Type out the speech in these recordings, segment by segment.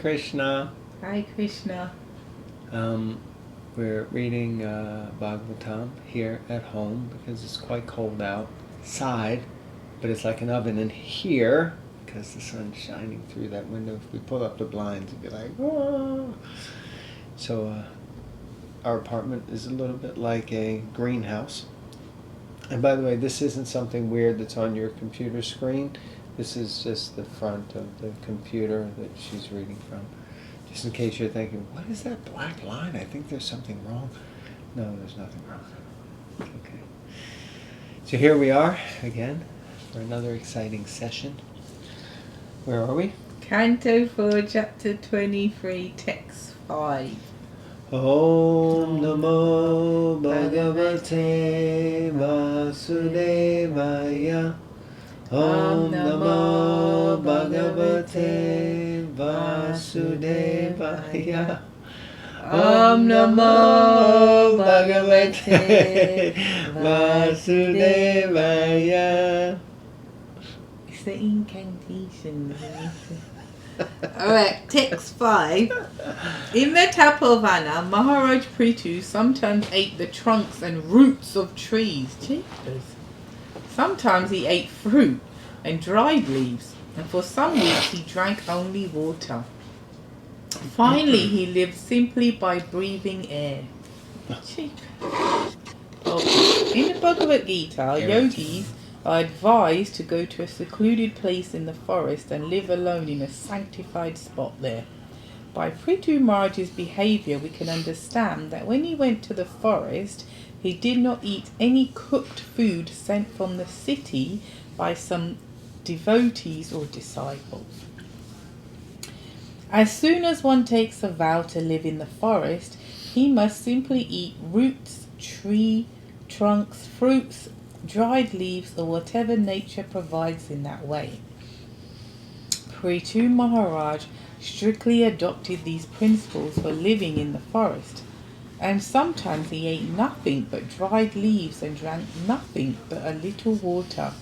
Krishna. Hare Krishna. We're reading Bhagavatam here at home because it's quite cold outside, but it's like an oven in here because the sun's shining through that window. If we pull up the blinds, it'd be like, whoa. So our apartment is a little bit like a greenhouse. And by the way, this isn't something weird that's on your computer screen. This is just the front of the computer that she's reading from. Just in case you're thinking, what is that black line? I think there's something wrong. No, there's nothing wrong. Okay. So here we are again for another exciting session. Where are we? Canto 4, Chapter 23, Text 5. Om Namo Bhagavate Vasudevaya. Om Namo Bhagavate Vasudevaya. Om Namo Bhagavate Vasudevaya. It's the incantation. Alright, text 5. In the Tapovana, Maharaj Prithu sometimes ate the trunks and roots of trees. Jeepers. Sometimes he ate fruit and dried leaves, and for some weeks he drank only water. Finally, he lived simply by breathing air. In the Bhagavad Gita, yogis are advised to go to a secluded place in the forest and live alone in a sanctified spot there. By Prithu Maharaj's behaviour, we can understand that when he went to the forest, he did not eat any cooked food sent from the city by some devotees or disciples. As soon as one takes a vow to live in the forest, he must simply eat roots, tree trunks, fruits, dried leaves, or whatever nature provides in that way. Prithu Maharaj strictly adopted these principles for living in the forest, and sometimes he ate nothing but dried leaves and drank nothing but a little water.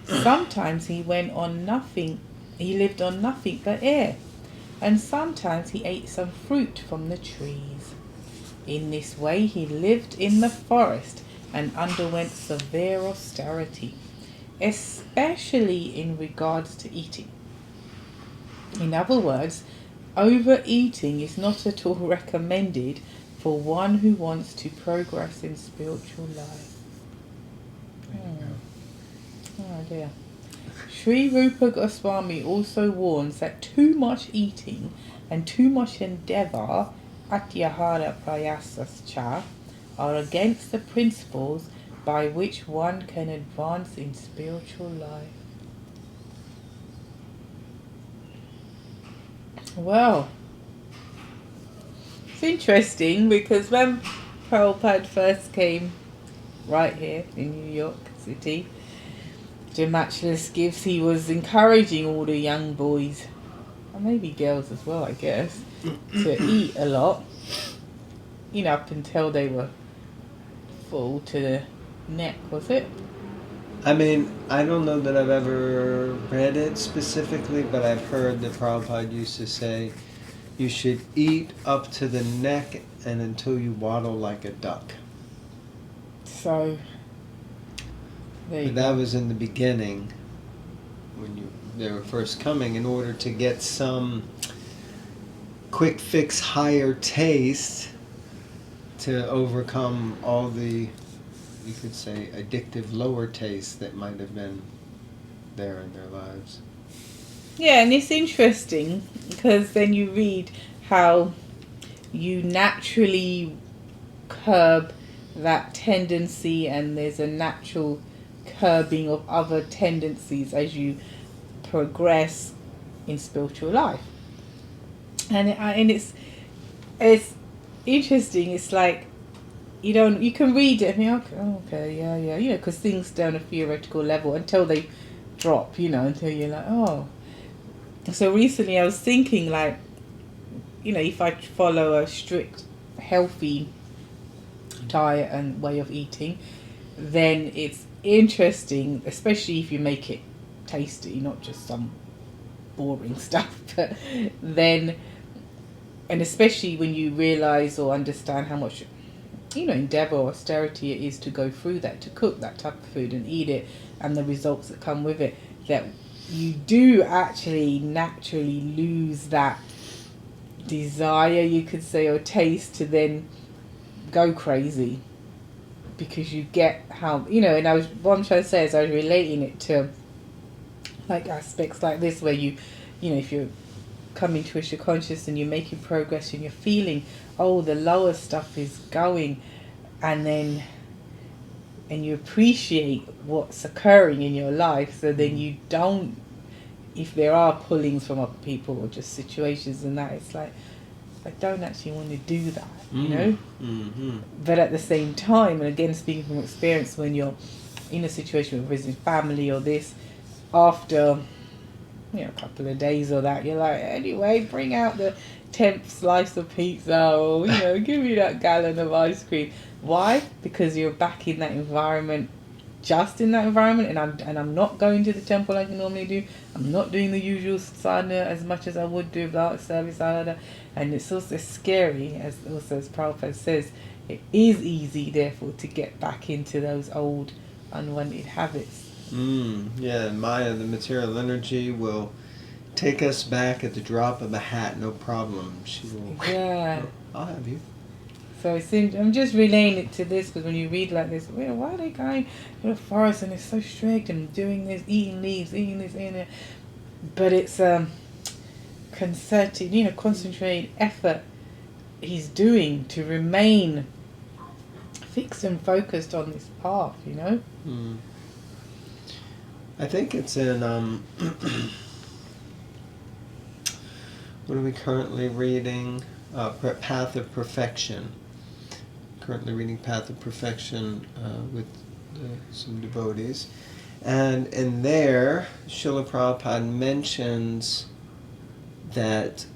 Sometimes he lived on nothing but air, and sometimes he ate some fruit from the trees. In this way he lived in the forest and underwent severe austerity, especially in regards to eating. In other words, overeating is not at all recommended for one who wants to progress in spiritual life. Oh dear. Sri Rupa Goswami also warns that too much eating and too much endeavour, atyahara prayasascha, are against the principles by which one can advance in spiritual life. Well, it's interesting because when Prabhupada first came right here in New York City to Matchless Gifts, he was encouraging all the young boys, and maybe girls as well, I guess, to eat a lot, up until they were full to the neck, was it? I mean, I don't know that I've ever read it specifically, but I've heard that Prabhupada used to say you should eat up to the neck and until you waddle like a duck. So, that was in the beginning when they were first coming, in order to get some quick fix higher taste to overcome all the, you could say, addictive lower tastes that might have been there in their lives. Yeah, and it's interesting because then you read how you naturally curb that tendency, and there's a natural curbing of other tendencies as you progress in spiritual life. And it's interesting. It's like you can read it and think, okay, yeah, because things stay on a theoretical level until they drop, until you're like, oh. So recently I was thinking, like, if I follow a strict, healthy diet and way of eating, then it's interesting, especially if you make it tasty, not just some boring stuff, but then and especially when you realize or understand how much, endeavor or austerity it is to go through that, to cook that type of food and eat it, and the results that come with it, that you do actually naturally lose that desire, you could say, or taste to then go crazy, because you get how, and what I'm trying to say is I was relating it to like aspects like this, where you if you're coming to your conscious and you're making progress and you're feeling, the lower stuff is going, and you appreciate what's occurring in your life, so then you don't, if there are pullings from other people or just situations and that, it's like, I don't actually want to do that, Mm-hmm. But at the same time, and again speaking from experience, when you're in a situation with visiting family or this, after a couple of days or that, you're like, anyway, bring out the 10th slice of pizza, or give me that gallon of ice cream. Why? Because you're back in that environment, just in that environment, and I'm not going to the temple like I normally do. I'm not doing the usual sadhana as much as I would do without service, and it's also scary, as Prabhupada says. It is easy, therefore, to get back into those old unwanted habits. Yeah, Maya, the material energy, will take us back at the drop of a hat, no problem. She will. Yeah. I'll have you. So it seems, I'm just relating it to this, because when you read like this, why are they going to the forest and it's so strict and doing this, eating leaves, eating this, eating that? But it's concerted, concentrated effort he's doing to remain fixed and focused on this path, I think it's in, what are we currently reading? Path of Perfection. Currently reading Path of Perfection with some devotees. And in there, Srila Prabhupada mentions that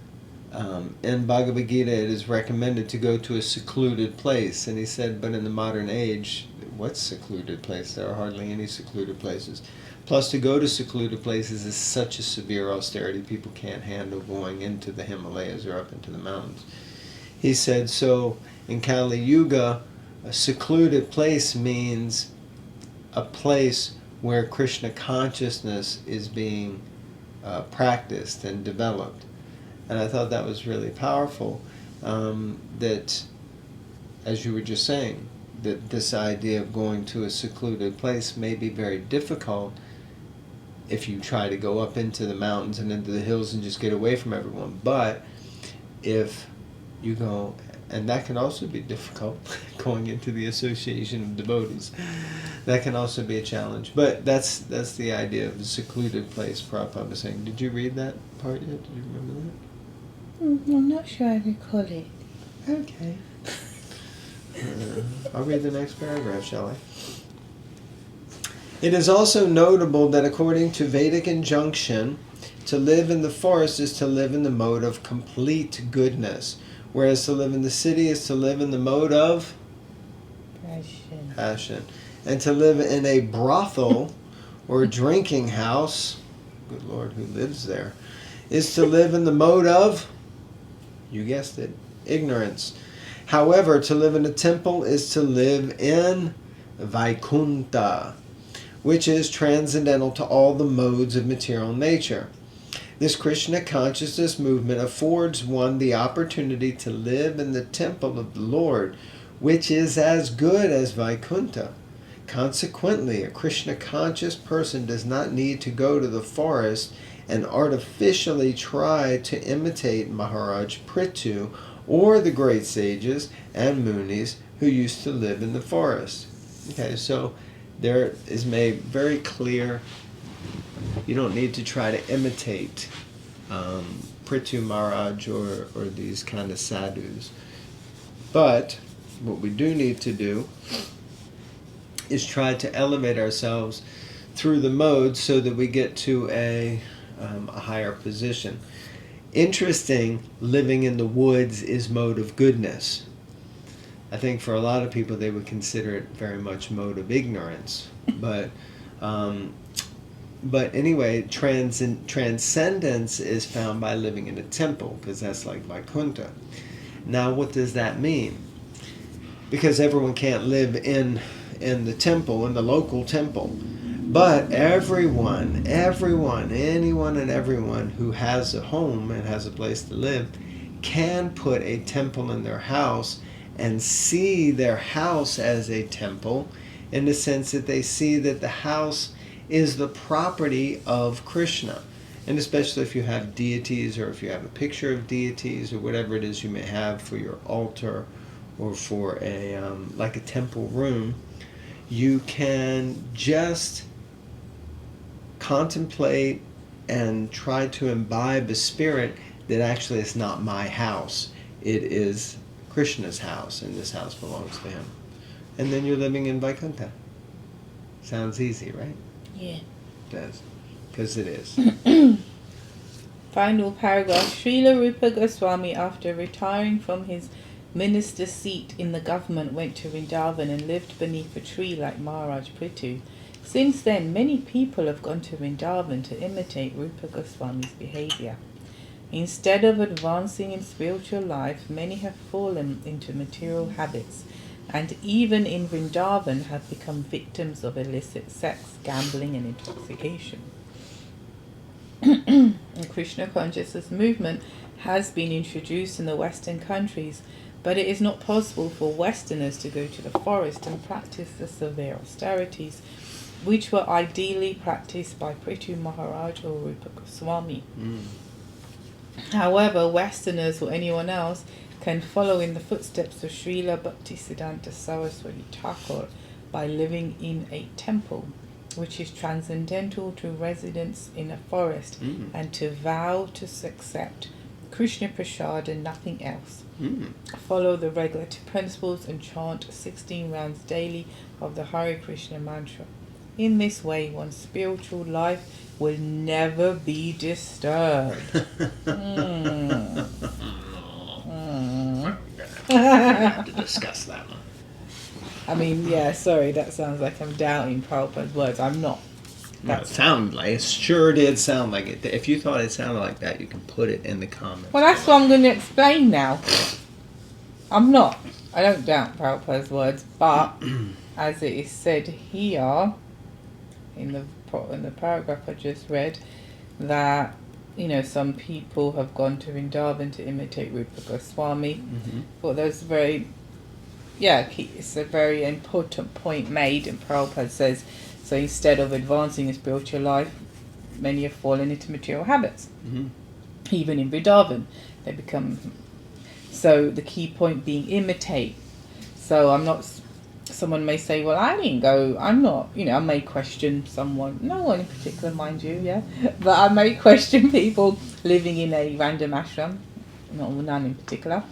in Bhagavad Gita it is recommended to go to a secluded place. And he said, but in the modern age, what's secluded place? There are hardly any secluded places. Plus, to go to secluded places is such a severe austerity, people can't handle going into the Himalayas or up into the mountains. He said, so in Kali Yuga, a secluded place means a place where Krishna consciousness is being practiced and developed. And I thought that was really powerful, that, as you were just saying, that this idea of going to a secluded place may be very difficult if you try to go up into the mountains and into the hills and just get away from everyone. But if you go, and that can also be difficult, going into the association of devotees, that can also be a challenge. But that's the idea of the secluded place Prabhupada was saying. Did you read that part yet? Did you remember that? I'm not sure I recall it. Okay. I'll read the next paragraph, shall I? It is also notable that according to Vedic injunction, to live in the forest is to live in the mode of complete goodness, whereas to live in the city is to live in the mode of passion. And to live in a brothel or drinking house, good Lord, who lives there, is to live in the mode of, you guessed it, ignorance. However, to live in a temple is to live in Vaikunta, which is transcendental to all the modes of material nature. This Krishna consciousness movement affords one the opportunity to live in the temple of the Lord, which is as good as Vaikunta. Consequently, a Krishna conscious person does not need to go to the forest and artificially try to imitate Maharaj Prithu or the great sages and munis who used to live in the forest. Okay, so there is made very clear, you don't need to try to imitate Prithu Maharaj or these kind of sadhus. But what we do need to do is try to elevate ourselves through the modes so that we get to a higher position. Interesting, living in the woods is mode of goodness. I think for a lot of people they would consider it very much mode of ignorance. But But anyway, transcendence is found by living in a temple, because that's like Vaikuntha. Now, what does that mean? Because everyone can't live in the temple, in the local temple. But anyone and everyone who has a home and has a place to live can put a temple in their house and see their house as a temple, in the sense that they see that the house is the property of Krishna. And especially if you have deities, or if you have a picture of deities, or whatever it is you may have for your altar, or for a like a temple room, you can just contemplate and try to imbibe the spirit that actually it's not my house, it is Krishna's house, and this house belongs to him. And then you're living in Vaikuntha. Sounds easy, right? Yeah. It does. Because it is. Final paragraph. Srila Rupa Goswami, after retiring from his minister's seat in the government, went to Vrindavan and lived beneath a tree like Maharaj Prithu. Since then, many people have gone to Vrindavan to imitate Rupa Goswami's behavior. Instead of advancing in spiritual life, many have fallen into material habits, and even in Vrindavan have become victims of illicit sex, gambling, and intoxication. The Krishna consciousness movement has been introduced in the Western countries, but it is not possible for Westerners to go to the forest and practice the severe austerities which were ideally practiced by Prithu Maharaj or Rupa Goswami. However, Westerners or anyone else can follow in the footsteps of Srila Bhaktivedanta Swami Thakur by living in a temple, which is transcendental to residence in a forest, and to vow to accept Krishna Prasad and nothing else. Follow the regulative principles and chant 16 rounds daily of the Hare Krishna mantra. In this way, one's spiritual life will never be disturbed. We're have to discuss that one. I mean, yeah, sorry, that sounds like I'm doubting Prabhupada's words. I'm not. It sure did sound like it. If you thought it sounded like that, you can put it in the comments. Well, that's what I'm going to explain now. I'm not. I don't doubt Prabhupada's words, but as it is said here, in the paragraph I just read, that, you know, some people have gone to Vrindavan to imitate Rupa Goswami. Well, there's it's a very important point made, and Prabhupada says, so instead of advancing in spiritual life, many have fallen into material habits. Even in Vrindavan, they become... So the key point being imitate. So I'm not... Someone may say, well, I didn't go, I'm not, you know, I may question someone, no one in particular, mind you, yeah, but I may question people living in a random ashram, none in particular,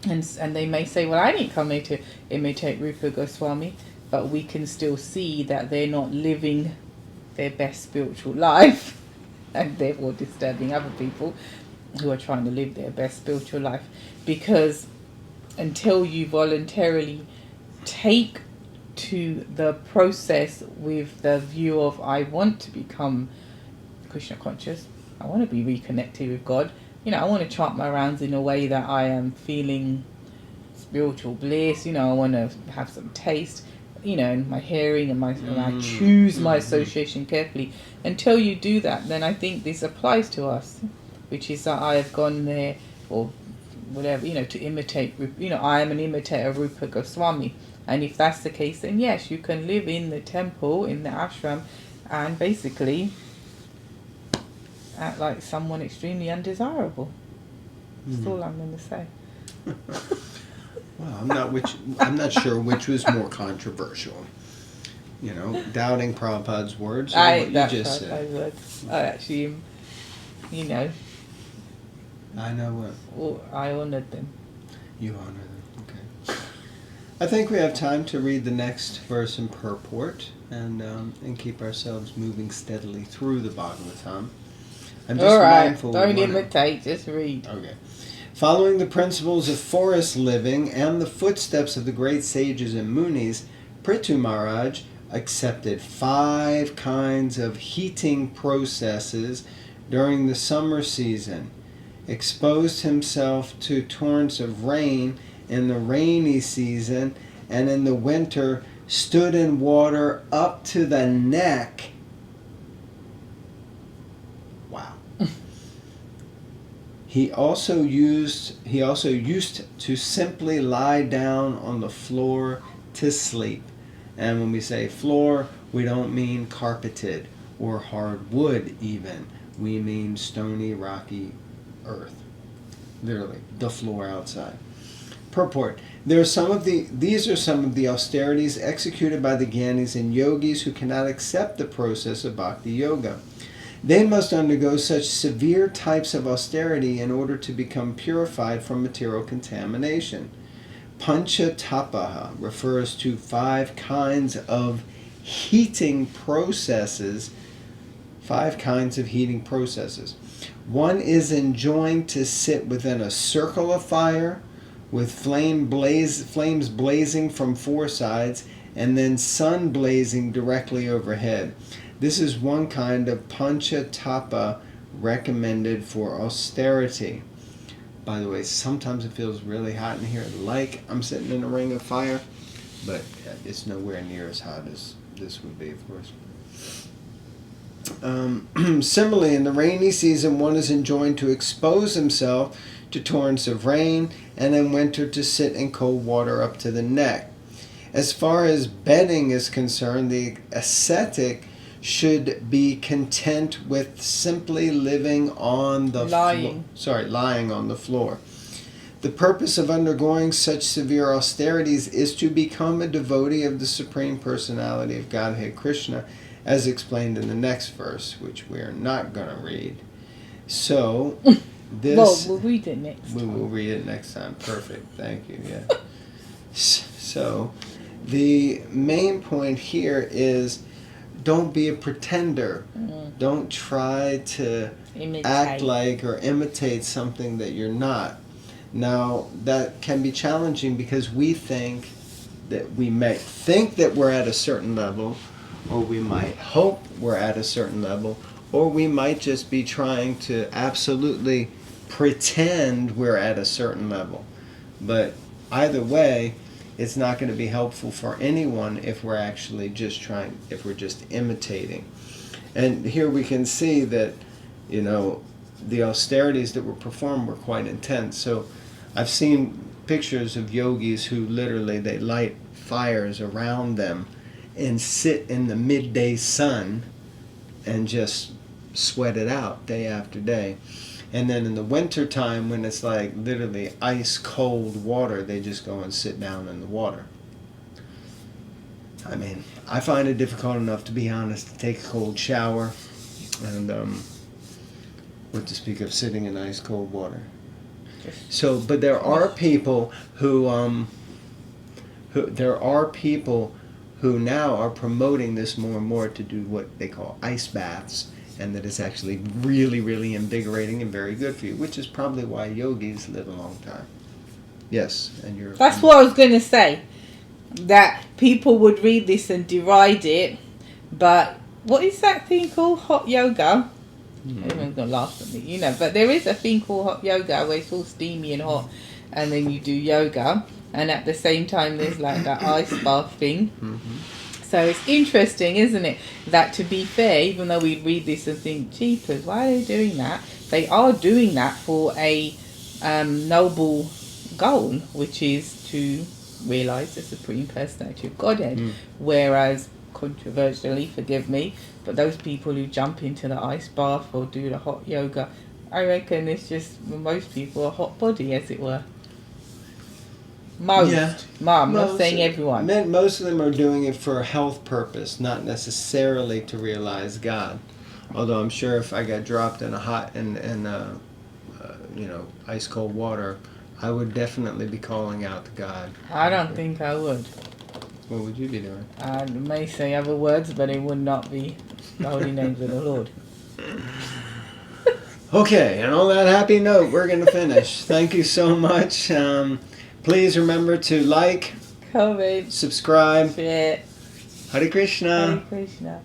and they may say, well, I didn't come here to imitate Rupa Goswami, but we can still see that they're not living their best spiritual life, and therefore disturbing other people who are trying to live their best spiritual life, because until you voluntarily take to the process with the view of, I want to become Krishna conscious, I want to be reconnected with God, you know, I want to chant my rounds in a way that I am feeling spiritual bliss, you know, I want to have some taste, you know, in my hearing and I choose my association carefully. Until you do that, then I think this applies to us, which is that I have gone there, or whatever, you know, to imitate, you know, I am an imitator of Rupa Goswami. And if that's the case, then yes, you can live in the temple, in the ashram, and basically act like someone extremely undesirable. That's all I'm going to say. Well, I'm not sure which was more controversial. You know, doubting Prabhupada's words, or what you just said. Words. I actually, you know. I know what. I honoured them. You honor them. I think we have time to read the next verse in purport and keep ourselves moving steadily through the Bhagavatam. I'm just mindful. Don't imitate, just read. Okay. Following the principles of forest living and the footsteps of the great sages and munis, Prithu Maharaj accepted 5 kinds of heating processes during the summer season, exposed himself to torrents of rain in the rainy season, and in the winter stood in water up to the neck. Wow. He also used to simply lie down on the floor to sleep. And when we say floor, we don't mean carpeted or hard wood even. We mean stony, rocky earth. Literally, the floor outside. Purport. These are some of the austerities executed by the Gyanis and Yogis who cannot accept the process of Bhakti Yoga. They must undergo such severe types of austerity in order to become purified from material contamination. Panchatapaha refers to 5 kinds of heating processes. 5 kinds of heating processes. One is enjoined to sit within a circle of fire with flames blazing from 4 sides and then sun blazing directly overhead. This is one kind of panchatapa recommended for austerity. By the way, sometimes it feels really hot in here, like I'm sitting in a ring of fire, but it's nowhere near as hot as this would be, of course. Similarly, in the rainy season, one is enjoined to expose himself to torrents of rain, and in winter to sit in cold water up to the neck. As far as bedding is concerned, the ascetic should be content with simply living on the lying on the floor. The purpose of undergoing such severe austerities is to become a devotee of the Supreme Personality of Godhead Krishna, as explained in the next verse, which we are not going to read. So, we'll read it next time. We will read it next time. Perfect. Thank you. Yeah. So, the main point here is don't be a pretender. Don't try to act like or imitate something that you're not. Now, that can be challenging because we may think that we're at a certain level, or we might hope we're at a certain level, or we might just be trying to absolutely pretend we're at a certain level. But either way, it's not going to be helpful for anyone if we're actually just imitating. And here we can see that, the austerities that were performed were quite intense. So I've seen pictures of yogis who literally, they light fires around them and sit in the midday sun and just sweat it out day after day. And then in the winter time, when it's like literally ice cold water, they just go and sit down in the water. I mean, I find it difficult enough, to be honest, to take a cold shower, and what to speak of sitting in ice cold water. So, but there are people who now are promoting this more and more to do what they call ice baths, and that is actually really, really invigorating and very good for you, which is probably why yogis live a long time. Yes, and you're... That's what I was going to say, that people would read this and deride it, but what is that thing called? Hot yoga? Everyone's going to laugh at me, but there is a thing called hot yoga where it's all steamy and hot, and then you do yoga, and at the same time there's like that ice bath thing. So it's interesting, isn't it, that to be fair, even though we read this and think, jeepers, why are they doing that? They are doing that for a noble goal, which is to realise the Supreme Personality of Godhead. Whereas, controversially, forgive me, but those people who jump into the ice bath or do the hot yoga, I reckon it's just, most people, a hot body, as it were. I'm not saying everyone. Most of them are doing it for a health purpose, not necessarily to realize God. Although I'm sure if I got dropped in a hot and ice cold water, I would definitely be calling out to God. I don't think I would. What would you be doing? I may say other words, but it would not be the holy names of the Lord. Okay, and on that happy note, we're going to finish. Thank you so much. Please remember to like, comment, subscribe, share, Hare Krishna. Hare Krishna.